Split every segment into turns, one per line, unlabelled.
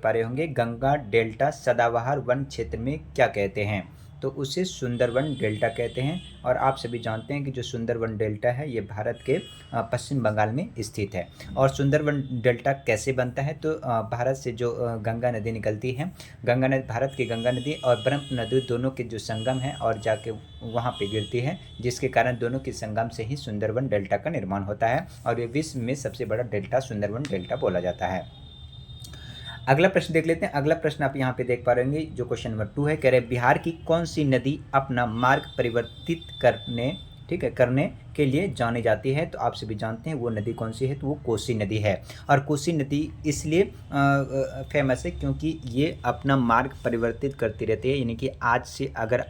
पा रहे होंगे, गंगा डेल्टा सदाबहार वन क्षेत्र में क्या कहते हैं? तो उसे सुंदरवन डेल्टा कहते हैं। और आप सभी जानते हैं कि जो सुंदरवन डेल्टा है ये भारत के पश्चिम बंगाल में स्थित है। और सुंदरवन डेल्टा कैसे बनता है? तो भारत से जो गंगा नदी निकलती है, गंगा नदी, भारत की गंगा नदी और ब्रह्मपुत्र नदी दोनों के जो संगम है और जाके वहाँ पे गिरती है, जिसके कारण दोनों के संगम से ही सुंदरवन डेल्टा का निर्माण होता है। और ये विश्व में सबसे बड़ा डेल्टा सुंदरवन डेल्टा बोला जाता है। अगला प्रश्न देख लेते हैं। अगला प्रश्न आप यहाँ पे देख पा रहे होंगे, जो क्वेश्चन नंबर 2 है, कह रहे बिहार की कौन सी नदी अपना मार्ग परिवर्तित करने, ठीक है, करने के लिए जानी जाती है? तो आप सभी जानते हैं वो नदी कौन सी है, तो वो कोसी नदी है। और कोसी नदी इसलिए फेमस है क्योंकि ये अपना मार्ग परिवर्तित करती रहती है, यानी कि आज अगर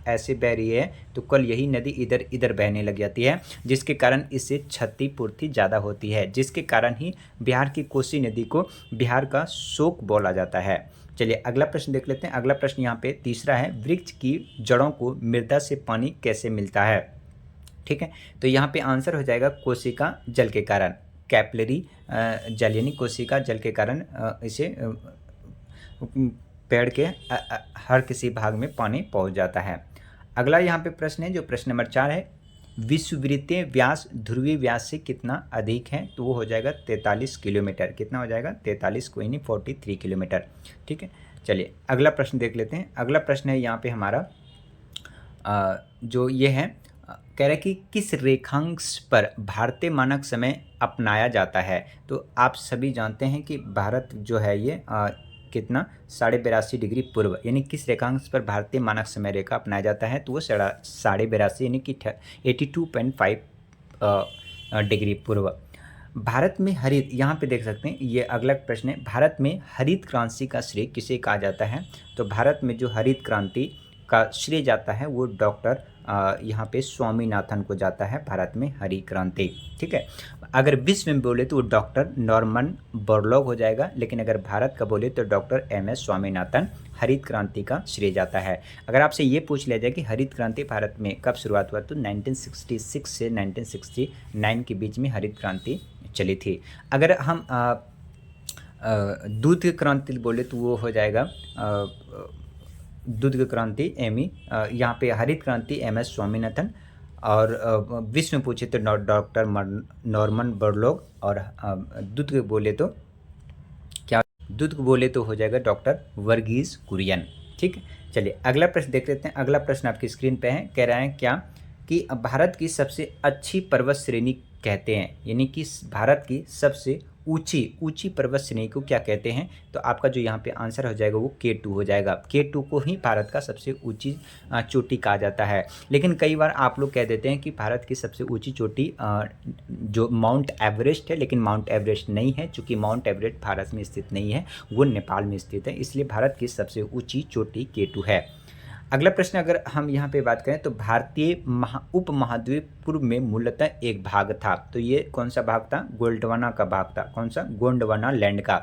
ऐसे बह रही है तो कल यही नदी इधर बहने लग जाती है, जिसके कारण इससे क्षतिपूर्ति ज़्यादा होती है, जिसके कारण ही बिहार की कोसी नदी को बिहार का शोक बोला जाता है। चलिए अगला प्रश्न देख लेते हैं। अगला प्रश्न यहाँ पे तीसरा है, वृक्ष की जड़ों को मृदा से पानी कैसे मिलता है? ठीक है, तो यहाँ पे आंसर हो जाएगा कोशिका जल के कारण, कैपिलरी जल, यानी कोशिका जल के कारण इसे पेड़ के हर किसी भाग में पानी पहुँच जाता है। अगला यहाँ पे प्रश्न है, जो प्रश्न नंबर 4 है, विषुववृत्तीय व्यास ध्रुवीय व्यास से कितना अधिक है? तो वो हो जाएगा 43 किलोमीटर। कितना हो जाएगा? 43, कोई नहीं, 43 किलोमीटर। ठीक है, चलिए अगला प्रश्न देख लेते हैं। अगला प्रश्न है यहाँ पे हमारा जो ये है, कह रहा है कि किस रेखांश पर भारतीय मानक समय अपनाया जाता है? तो आप सभी जानते हैं कि भारत जो है ये कितना 82.5 डिग्री पूर्व, यानी किस रेखांश पर भारतीय मानक समय रेखा अपनाया जाता है? तो वो 82.5 यानी कि 82.5 डिग्री पूर्व। भारत में हरित, यहाँ पे देख सकते हैं, ये अगला प्रश्न है, भारत में हरित क्रांति का श्रेय किसे कहा जाता है? तो भारत में जो हरित क्रांति का श्रेय जाता है वो डॉक्टर यहाँ पे स्वामीनाथन को जाता है, भारत में हरी क्रांति। ठीक है, अगर विश्व में बोले तो वो डॉक्टर नॉर्मन बोरलॉग हो जाएगा, लेकिन अगर भारत का बोले तो डॉक्टर MS स्वामीनाथन हरित क्रांति का श्रेय जाता है। अगर आपसे ये पूछ लिया जाए कि हरित क्रांति भारत में कब शुरुआत हुआ, तो 1966 से 1969 के बीच में हरित क्रांति चली थी। अगर हम दूध की क्रांति बोले तो वो हो जाएगा दूध की क्रांति यहाँ पे हरित क्रांति MS स्वामीनाथन, और विश्व में पूछे तो डॉक्टर नॉर्मन बोरलॉग, और दूध के बोले तो क्या, दूध को बोले तो हो जाएगा डॉक्टर वर्गीज कुरियन। ठीक है, चलिए अगला प्रश्न देख लेते हैं। अगला प्रश्न आपकी स्क्रीन पे है, कह रहा है क्या कि भारत की सबसे अच्छी पर्वत श्रेणी कहते हैं, यानी कि भारत की सबसे ऊंची पर्वत श्रेणी को क्या कहते हैं? तो आपका जो यहाँ पे आंसर हो जाएगा वो K2 हो जाएगा। K2 को ही भारत का सबसे ऊंची चोटी कहा जाता है। लेकिन कई बार आप लोग कह देते हैं कि भारत की सबसे ऊंची चोटी जो माउंट एवरेस्ट है, लेकिन माउंट एवरेस्ट नहीं है, चूँकि माउंट एवरेस्ट भारत में स्थित नहीं है, वो नेपाल में स्थित है, इसलिए भारत की सबसे ऊँची चोटी K2 है। अगला प्रश्न अगर हम यहाँ पे बात करें तो भारतीय उपमहाद्वीप पूर्व में मूलतः एक भाग था, तो ये कौन सा भाग था? गोंडवाना का भाग था। कौन सा? गोंडवाना लैंड का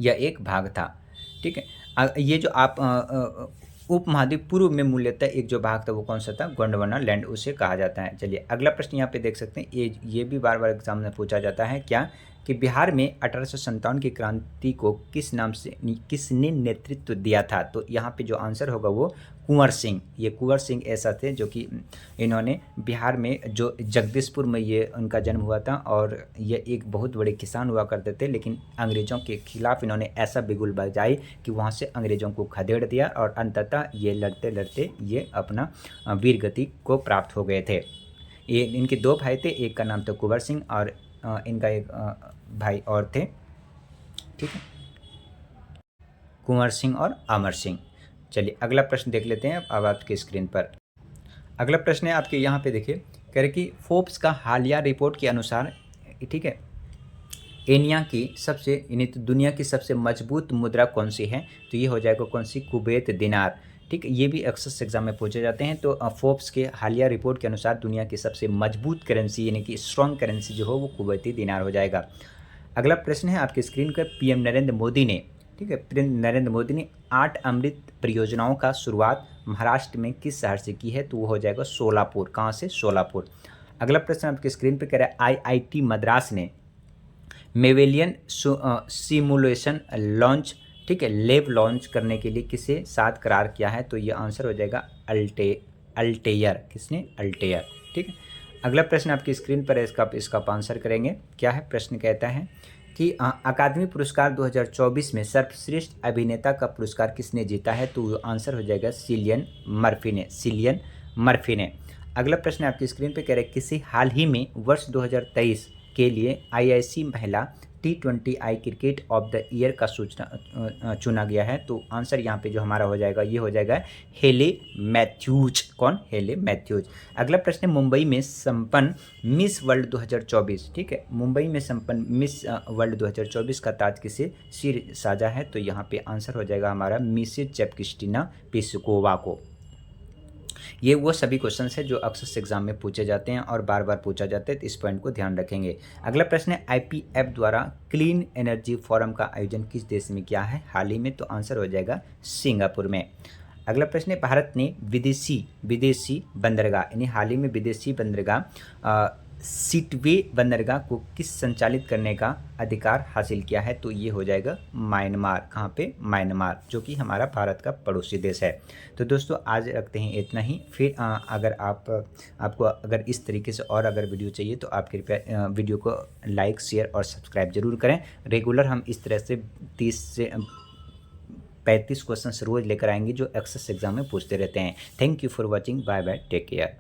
यह एक भाग था। ठीक है, ये जो आप उपमहाद्वीप पूर्व में मूलतः एक जो भाग था वो कौन सा था? गोंडवाना लैंड, उसे कहा जाता है। चलिए अगला प्रश्न यहाँ पे देख सकते हैं, ये भी बार बार एग्जाम में पूछा जाता है, क्या कि बिहार में 1857 की क्रांति को किस नाम से, किसने नेतृत्व दिया था? तो यहाँ पे जो आंसर होगा वो कुंवर सिंह। ये कुंवर सिंह ऐसा थे जो कि इन्होंने बिहार में जो जगदीशपुर में ये उनका जन्म हुआ था, और ये एक बहुत बड़े किसान हुआ करते थे, लेकिन अंग्रेज़ों के खिलाफ इन्होंने ऐसा बिगुल बजाई कि वहाँ से अंग्रेज़ों को खदेड़ दिया, और अंततः ये लड़ते लड़ते ये अपना वीर गति को प्राप्त हो गए थे। ये इनके 2 भाई थे, एक का नाम था कुंवर सिंह और इनका एक भाई और थे। ठीक है, कुंवर सिंह और अमर सिंह। चलिए अगला प्रश्न देख लेते हैं अब आपकी स्क्रीन पर। अगला प्रश्न है आपके यहाँ पे देखिए, कह रहे कि फोर्ब्स का हालिया रिपोर्ट के अनुसार, ठीक है, एनिया की सबसे, यानी तो दुनिया की सबसे मजबूत मुद्रा कौन सी है? तो ये हो जाएगा कौन सी? कुवैत दिनार। ठीक है, ये भी अक्सर एग्जाम में पूछे जाते हैं। तो फोर्ब्स के हालिया रिपोर्ट के अनुसार दुनिया की सबसे मजबूत करेंसी, यानी कि स्ट्रॉन्ग करेंसी जो हो वो कुवैती दिनार हो जाएगा। अगला प्रश्न है आपकी स्क्रीन पर, PM नरेंद्र मोदी ने, ठीक है, नरेंद्र मोदी ने 8 अमृत परियोजनाओं का शुरुआत महाराष्ट्र में किस शहर से की है? तो वो हो जाएगा सोलापुर। कहाँ से? सोलापुर। अगला प्रश्न आपकी स्क्रीन पर कह रहा है, IIT मद्रास ने मेवेलियन सिमुलेशन लॉन्च, ठीक है, लेब लॉन्च करने के लिए किसे साथ करार किया है? तो ये आंसर हो जाएगा अल्टेयर। किसने? अल्टेयर। ठीक है। अगला प्रश्न आपकी स्क्रीन पर है, इसका आप आंसर करेंगे। क्या है प्रश्न? कहता है कि अकादमी पुरस्कार 2024 में सर्वश्रेष्ठ अभिनेता का पुरस्कार किसने जीता है? तो आंसर हो जाएगा सिलियन मर्फी ने। सिलियन मर्फी ने। अगला प्रश्न आपकी स्क्रीन पे कह रहे हैं किसी हाल ही में वर्ष 2023 के लिए आईआईसी महिला T20I cricket of the year का चुना गया है? तो आंसर यहाँ पे जो हमारा हो जाएगा ये हो जाएगा हेले मैथ्यूज। कौन? हेले मैथ्यूज। अगला प्रश्न है मुंबई में संपन्न मिस वर्ल्ड 2024, ठीक है, मुंबई में संपन्न मिस वर्ल्ड 2024 का ताज किसे सिर साजा है? तो यहाँ पे आंसर हो जाएगा हमारा मिसेज जेपक्रिस्टिना पिस्कोवा को। ये वो सभी क्वेश्चंस हैं जो अक्सर एग्जाम में पूछे जाते हैं और बार बार पूछा जाता है, तो इस पॉइंट को ध्यान रखेंगे। अगला प्रश्न है आईपीएफ द्वारा क्लीन एनर्जी फोरम का आयोजन किस देश में किया है हाल ही में? तो आंसर हो जाएगा सिंगापुर में। अगला प्रश्न है भारत ने विदेशी बंदरगाह यानी हाल ही में विदेशी बंदरगाह सिटवे बंदरगाह को किस संचालित करने का अधिकार हासिल किया है? तो ये हो जाएगा म्यांमार। कहाँ पे? म्यांमार, जो कि हमारा भारत का पड़ोसी देश है। तो दोस्तों आज रखते हैं इतना ही। फिर अगर आपको अगर इस तरीके से और अगर वीडियो चाहिए तो आप कृपया वीडियो को लाइक, शेयर और सब्सक्राइब जरूर करें। रेगुलर हम इस तरह से 30 से 35 क्वेश्चन रोज लेकर आएंगे जो एक्सेस एग्जाम में पूछते रहते हैं। Thank you for watching. Bye bye, take care.